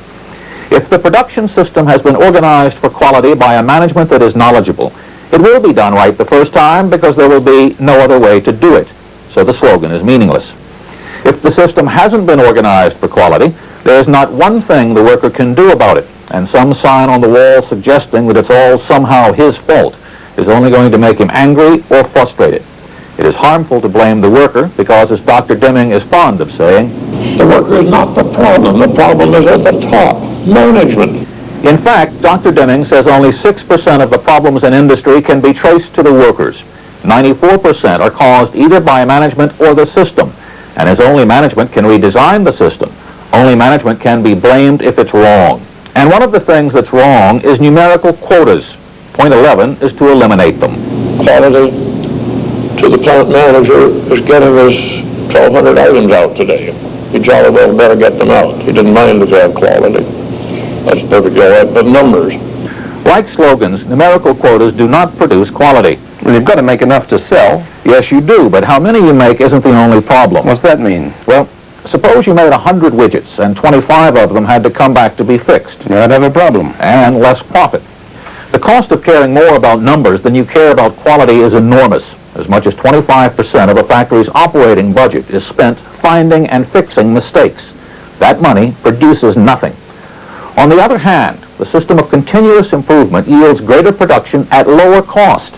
If the production system has been organized for quality by a management that is knowledgeable, it will be done right the first time because there will be no other way to do it. So the slogan is meaningless. If the system hasn't been organized for quality, there is not one thing the worker can do about it, and some sign on the wall suggesting that it's all somehow his fault is only going to make him angry or frustrated. It is harmful to blame the worker because, as Dr. Deming is fond of saying, the worker is not the problem. The problem is at the top. Management. In fact, Dr. Deming says only 6% of the problems in industry can be traced to the workers. 94% are caused either by management or the system. And as only management can redesign the system, only management can be blamed if it's wrong. And one of the things that's wrong is numerical quotas. Point 11 is to eliminate them. Quality to the plant manager is getting his 1,200 items out today. He jolly well better get them out. He didn't mind if they had quality. That's perfectly all right, but numbers. Like slogans, numerical quotas do not produce quality. Well, you've got to make enough to sell. Yes, you do, but how many you make isn't the only problem. What's that mean? Well, suppose you made 100 widgets and 25 of them had to come back to be fixed. You'd have a problem. And less profit. The cost of caring more about numbers than you care about quality is enormous. As much as 25% of a factory's operating budget is spent finding and fixing mistakes. That money produces nothing. On the other hand, the system of continuous improvement yields greater production at lower cost.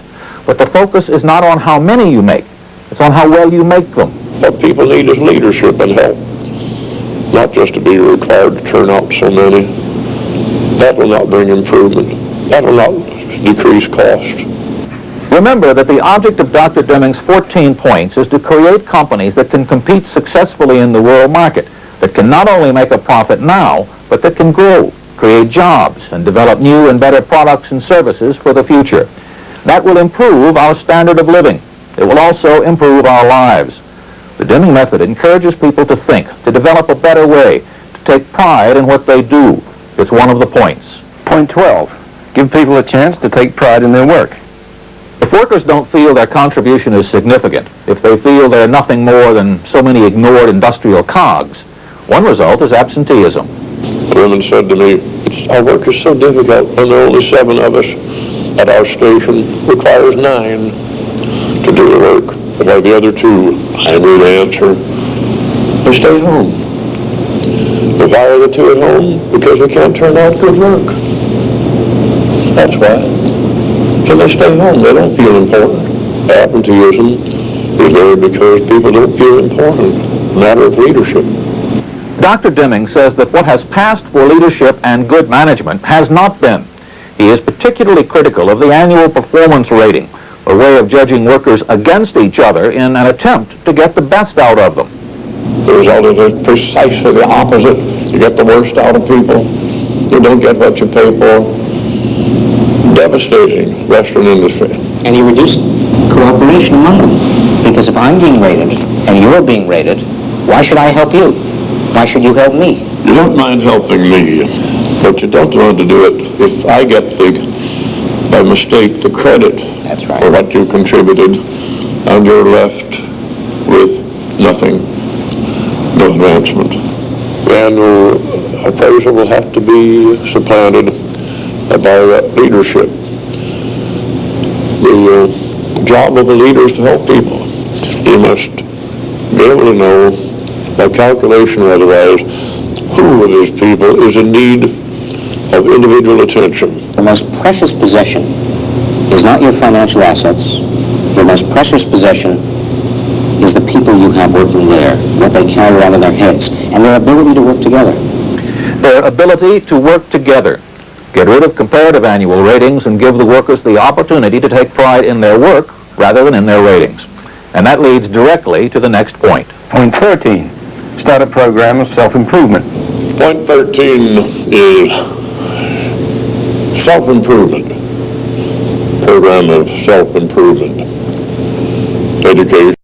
But the focus is not on how many you make. It's on how well you make them. What people need is leadership and help. Not just to be required to turn out so many. That will not bring improvement. That will not decrease cost. Remember that the object of Dr. Deming's 14 points is to create companies that can compete successfully in the world market, that can not only make a profit now, but that can grow, create jobs, and develop new and better products and services for the future. That will improve our standard of living. It will also improve our lives. The Deming method encourages people to think, to develop a better way, to take pride in what they do. It's one of the points. Point 12. Give people a chance to take pride in their work. If workers don't feel their contribution is significant, if they feel they're nothing more than so many ignored industrial cogs, one result is absenteeism. Women said to me, our work is so difficult when there are only 7 of us at our station. Requires 9 to do the work. While the other 2, I knew the answer, they stay home. But why are the 2 at home? Because we can't turn out good work. That's why. So they stay home. They don't feel important. Absenteeism is there because people don't feel important. Matter of leadership. Dr. Deming says that what has passed for leadership and good management has not been. He is particularly critical of the annual performance rating, a way of judging workers against each other in an attempt to get the best out of them. The result is precisely the opposite. You get the worst out of people. You don't get what you pay for. Devastating Western industry. And you reduce cooperation among them. Because if I'm being rated and you're being rated, why should I help you? Why should you help me? You don't mind helping me, but you don't want to do it if I get by mistake, the credit That's right. for what you contributed, and you're left with nothing, no advancement. The annual appraisal will have to be supplanted by leadership. The job of a leader is to help people. You must be able to know, by calculation or otherwise, who of these people is in need of individual attention. The most precious possession is not your financial assets. Your most precious possession is the people you have working there, what they carry around in their heads, and their ability to work together. Their ability to work together. Get rid of comparative annual ratings and give the workers the opportunity to take pride in their work rather than in their ratings. And that leads directly to the next point. Point 13, start a program of self-improvement. Point 13 is self-improvement, program of self-improvement, education.